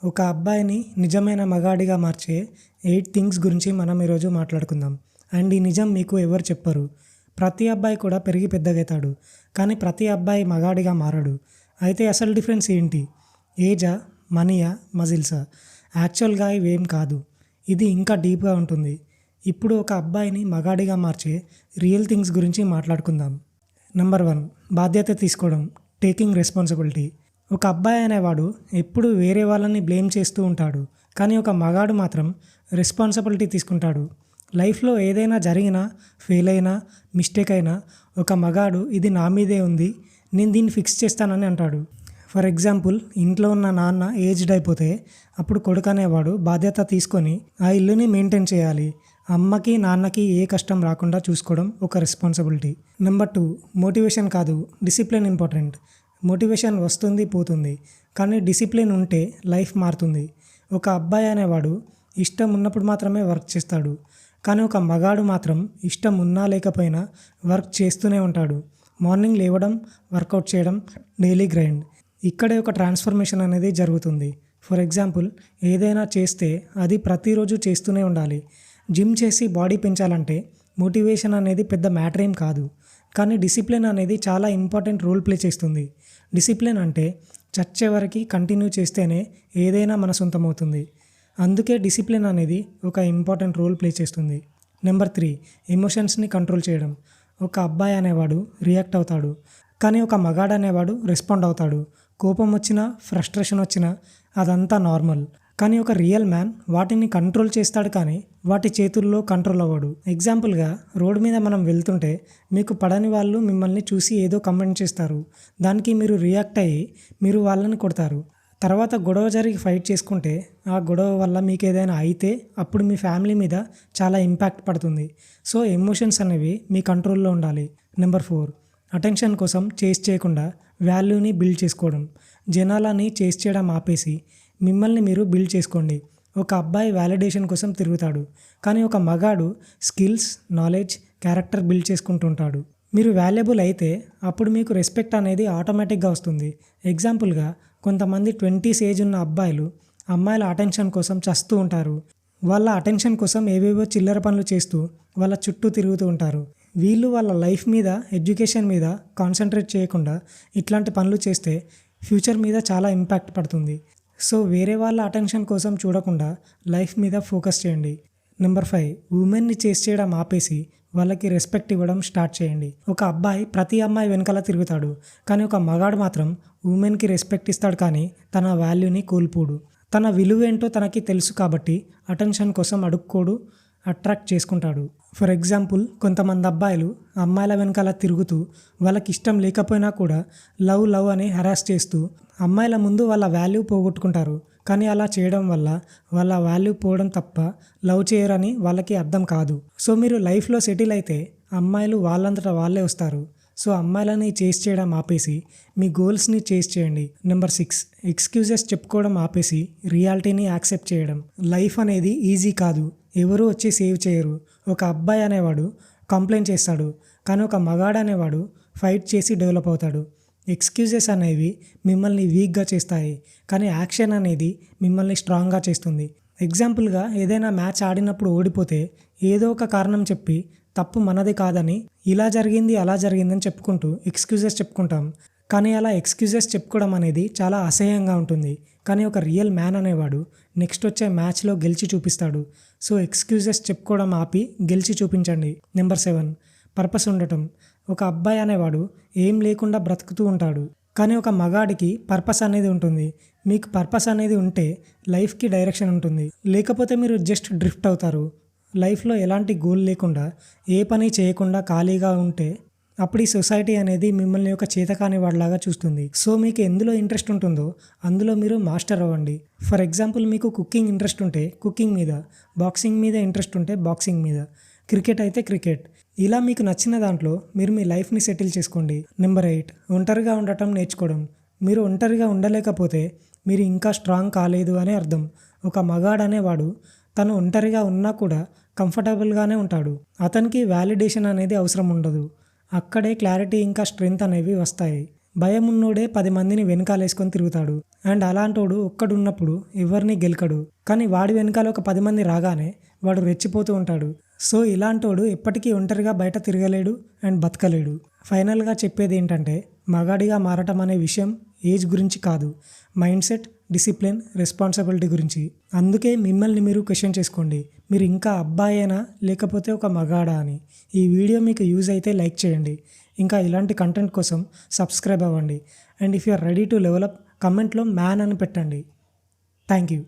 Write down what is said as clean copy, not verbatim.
ఒక అబ్బాయిని నిజమైన మగాడిగా మార్చే 8 థింగ్స్ గురించి మనం ఈరోజు మాట్లాడుకుందాం. అండ్ ఈ నిజం మీకు ఎవరు చెప్పరు. ప్రతి అబ్బాయి కూడా పెరిగి పెద్దగవుతాడు. కానీ ప్రతి అబ్బాయి మగాడిగా మారడు. అయితే అసలు డిఫరెన్స్ ఏంటి? ఏజా? మనీయా? మజిల్సా? యాక్చువల్గా ఇవేం కాదు. ఇది ఇంకా డీప్గా ఉంటుంది. ఇప్పుడు ఒక అబ్బాయిని మగాడిగా మార్చే రియల్ థింగ్స్ గురించి మాట్లాడుకుందాం. నెంబర్ 1, బాధ్యత తీసుకోవడం, టేకింగ్ రెస్పాన్సిబిలిటీ. ఒక అబ్బాయి అనేవాడు ఎప్పుడు వేరే వాళ్ళని బ్లేమ్ చేస్తూ ఉంటాడు. కానీ ఒక మగాడు మాత్రం రెస్పాన్సిబిలిటీ తీసుకుంటాడు. లైఫ్లో ఏదైనా జరిగినా, ఫెయిల్ అయినా, మిస్టేక్ అయినా ఒక మగాడు ఇది నా మీదే ఉంది, నేను దీన్ని ఫిక్స్ చేస్తానని అంటాడు. ఫర్ ఎగ్జాంపుల్, ఇంట్లో ఉన్న నాన్న ఏజ్డ్ అయిపోతే అప్పుడు కొడుకు అనేవాడు బాధ్యత తీసుకొని ఆ ఇల్లుని మెయింటైన్ చేయాలి. అమ్మకి నాన్నకి ఏ కష్టం రాకుండా చూసుకోవడం ఒక రెస్పాన్సిబిలిటీ. నెంబర్ 2, మోటివేషన్ కాదు, డిసిప్లిన్ ఇంపార్టెంట్. మోటివేషన్ వస్తుంది పోతుంది, కానీ డిసిప్లిన్ ఉంటే లైఫ్ మారుతుంది. ఒక అబ్బాయి అనేవాడు ఇష్టం ఉన్నప్పుడు మాత్రమే వర్క్ చేస్తాడు. కానీ ఒక మగాడు మాత్రం ఇష్టం ఉన్నా లేకపోయినా వర్క్ చేస్తూనే ఉంటాడు. మార్నింగ్ లేవడం, వర్కౌట్ చేయడం, డైలీ గ్రైండ్. ఇక్కడే ఒక ట్రాన్స్ఫర్మేషన్ అనేది జరుగుతుంది. ఫర్ ఎగ్జాంపుల్, ఏదైనా చేస్తే అది ప్రతిరోజు చేస్తూనే ఉండాలి. జిమ్ చేసి బాడీ పెంచాలంటే మోటివేషన్ అనేది పెద్ద మ్యాటర్ ఏం కాదు. కానీ డిసిప్లిన్ అనేది చాలా ఇంపార్టెంట్ రోల్ ప్లే చేస్తుంది. డిసిప్లిన్ అంటే చచ్చే వరకు కంటిన్యూ చేస్తేనే ఏదైనా మన సొంతమవుతుంది. అందుకే డిసిప్లిన్ అనేది ఒక ఇంపార్టెంట్ రోల్ ప్లే చేస్తుంది. నెంబర్ 3, ఎమోషన్స్ని కంట్రోల్ చేయడం. ఒక అబ్బాయి అనేవాడు రియాక్ట్ అవుతాడు, కానీ ఒక మగాడు అనేవాడు రెస్పాండ్ అవుతాడు. కోపం వచ్చినా, ఫ్రస్ట్రేషన్ వచ్చినా అదంతా నార్మల్. కానీ ఒక రియల్ మ్యాన్ వాటిని కంట్రోల్ చేస్తాడు, కానీ వాటి చేతుల్లో కంట్రోల్ అవ్వడు. ఎగ్జాంపుల్గా, రోడ్ మీద మనం వెళ్తుంటే మీకు పడని వాళ్ళు మిమ్మల్ని చూసి ఏదో కమెంట్ చేస్తారు. దానికి మీరు రియాక్ట్ అయ్యి మీరు వాళ్ళని కొడతారు. తర్వాత గొడవ జరిగి ఫైట్ చేసుకుంటే ఆ గొడవ వల్ల మీకు ఏదైనా అయితే అప్పుడు మీ ఫ్యామిలీ మీద చాలా ఇంపాక్ట్ పడుతుంది. సో ఎమోషన్స్ అనేవి మీ కంట్రోల్లో ఉండాలి. నెంబర్ 4, అటెన్షన్ కోసం చేస్ చేయకుండా వాల్యూని బిల్డ్ చేసుకోవడం. జనాలని చేస్ చేయడం ఆపేసి మిమ్మల్ని మీరు బిల్డ్ చేసుకోండి. ఒక అబ్బాయి వ్యాలిడేషన్ కోసం తిరుగుతాడు, కానీ ఒక మగాడు స్కిల్స్, నాలెడ్జ్, క్యారెక్టర్ బిల్డ్ చేసుకుంటుంటాడు. మీరు వాల్యుబుల్ అయితే అప్పుడు మీకు రెస్పెక్ట్ అనేది ఆటోమేటిక్గా వస్తుంది. ఎగ్జాంపుల్గా, కొంతమంది 20s ఏజ్ ఉన్న అబ్బాయిలు అమ్మాయిల అటెన్షన్ కోసం చస్తూ ఉంటారు. వాళ్ళ అటెన్షన్ కోసం ఏవేవో చిల్లర పనులు చేస్తూ వాళ్ళ చుట్టూ తిరుగుతూ ఉంటారు. వీళ్ళు వాళ్ళ లైఫ్ మీద, ఎడ్యుకేషన్ మీద కాన్సన్ట్రేట్ చేయకుండా ఇట్లాంటి పనులు చేస్తే ఫ్యూచర్ మీద చాలా ఇంపాక్ట్ పడుతుంది. సో వేరే వాళ్ళ అటెన్షన్ కోసం చూడకుండా లైఫ్ మీద ఫోకస్ చేయండి. నెంబర్ 5, ఉమెన్ని చేస్ చేయడం ఆపేసి వాళ్ళకి రెస్పెక్ట్ ఇవ్వడం స్టార్ట్ చేయండి. ఒక అబ్బాయి ప్రతి అమ్మాయి వెనకాల తిరుగుతాడు, కానీ ఒక మగాడు మాత్రం ఉమెన్కి రెస్పెక్ట్ ఇస్తాడు, కానీ తన వాల్యూని కోల్పోడు. తన విలువ ఏంటో తనకి తెలుసు కాబట్టి అటెన్షన్ కోసం అడుక్కోడు, అట్రాక్ట్ చేసుకుంటాడు. ఫర్ ఎగ్జాంపుల్, కొంతమంది అబ్బాయిలు అమ్మాయిల వెనకాల తిరుగుతూ వాళ్ళకి ఇష్టం లేకపోయినా కూడా లవ్ అని హెరాస్ చేస్తూ అమ్మాయిల ముందు వాళ్ళ వాల్యూ పోగొట్టుకుంటారు. కానీ అలా చేయడం వల్ల వాళ్ళ వాల్యూ పోవడం తప్ప లవ్ చేయరని వాళ్ళకి అర్థం కాదు. సో మీరు లైఫ్లో సెటిల్ అయితే అమ్మాయిలు వాళ్ళంతటా వాళ్ళే వస్తారు. సో అమ్మాయిలని చేస్ చేయడం ఆపేసి మీ గోల్స్ని చేస్ చేయండి. నెంబర్ 6, ఎక్స్క్యూజెస్ చెప్పుకోవడం ఆపేసి రియాలిటీని యాక్సెప్ట్ చేయడం. లైఫ్ అనేది ఈజీ కాదు, ఎవరు వచ్చి సేవ్ చేయరు. ఒక అబ్బాయి అనేవాడు కంప్లైంట్ చేస్తాడు, కానీ ఒక మగాడు అనేవాడు ఫైట్ చేసి డెవలప్ అవుతాడు. ఎక్స్క్యూజెస్ అనేవి మిమ్మల్ని వీక్గా చేస్తాయి, కానీ యాక్షన్ అనేది మిమ్మల్ని స్ట్రాంగ్గా చేస్తుంది. ఎగ్జాంపుల్గా, ఏదైనా మ్యాచ్ ఆడినప్పుడు ఓడిపోతే ఏదో ఒక కారణం చెప్పి తప్పు మనది కాదని, ఇలా జరిగింది అలా జరిగిందని చెప్పుకుంటూ ఎక్స్క్యూజెస్ చెప్పుకుంటాం. కానీ అలా ఎక్స్క్యూజెస్ చెప్పుకోవడం అనేది చాలా అసహ్యంగా ఉంటుంది. కానీ ఒక రియల్ మ్యాన్ అనేవాడు నెక్స్ట్ వచ్చే మ్యాచ్లో గెలిచి చూపిస్తాడు. సో ఎక్స్క్యూజెస్ చెప్పుకోవడం ఆపి గెలిచి చూపించండి. నెంబర్ 7, పర్పస్ ఉండటం. ఒక అబ్బాయి అనేవాడు ఏం లేకుండా బ్రతుకుతూ ఉంటాడు, కానీ ఒక మగాడికి పర్పస్ అనేది ఉంటుంది. మీకు పర్పస్ అనేది ఉంటే లైఫ్కి డైరెక్షన్ ఉంటుంది, లేకపోతే మీరు జస్ట్ డ్రిఫ్ట్ అవుతారు. లైఫ్లో ఎలాంటి గోల్ లేకుండా, ఏ పని చేయకుండా ఖాళీగా ఉంటే అప్పుడు ఈ సొసైటీ అనేది మిమ్మల్ని ఒక చేతకాని వాడిలాగా చూస్తుంది. సో మీకు ఎందులో ఇంట్రెస్ట్ ఉంటుందో అందులో మీరు మాస్టర్ అవ్వండి. ఫర్ ఎగ్జాంపుల్, మీకు కుకింగ్ ఇంట్రెస్ట్ ఉంటే కుకింగ్ మీద, బాక్సింగ్ మీద ఇంట్రెస్ట్ ఉంటే బాక్సింగ్ మీద, క్రికెట్ అయితే క్రికెట్. ఇలా మీకు నచ్చిన దాంట్లో మీరు మీ లైఫ్ని సెటిల్ చేసుకోండి. నెంబర్ 8, ఒంటరిగా ఉండటం నేర్చుకోవడం. మీరు ఒంటరిగా ఉండలేకపోతే మీరు ఇంకా స్ట్రాంగ్ కాలేదు అని అర్థం. ఒక మగాడు అనేవాడు తను ఒంటరిగా ఉన్నా కూడా కంఫర్టబుల్గానే ఉంటాడు. అతనికి వ్యాలిడేషన్ అనేది అవసరం ఉండదు. అక్కడే క్లారిటీ ఇంకా స్ట్రెంగ్త్ అనేవి వస్తాయి. భయం ఉన్నోడే 10 మందిని వెనకాలేసుకొని తిరుగుతాడు. అండ్ అలాంటోడు ఒక్కడున్నప్పుడు ఎవరిని గెలకడు. కానీ వాడి వెనకాల ఒక 10 మంది రాగానే వాడు రెచ్చిపోతూ ఉంటాడు. సో ఇలాంటోడు ఎప్పటికీ ఒంటరిగా బయట తిరగలేడు అండ్ బతకలేడు. ఫైనల్గా చెప్పేది ఏంటంటే మగాడిగా మారటం అనే విషయం ఏజ్ గురించి కాదు, మైండ్ సెట్, డిసిప్లిన్, రెస్పాన్సిబిలిటీ గురించి. అందుకే మిమ్మల్ని మీరు క్వశ్చన్ చేసుకోండి, మీరు ఇంకా అబ్బాయేనా లేకపోతే ఒక మగాడా అని. ఈ వీడియో మీకు యూజ్ అయితే లైక్ చేయండి. ఇంకా ఇలాంటి కంటెంట్ కోసం సబ్స్క్రైబ్ అవ్వండి. And if you are ready to level up, కమెంట్లో మ్యాన్ అని పెట్టండి. Thank you.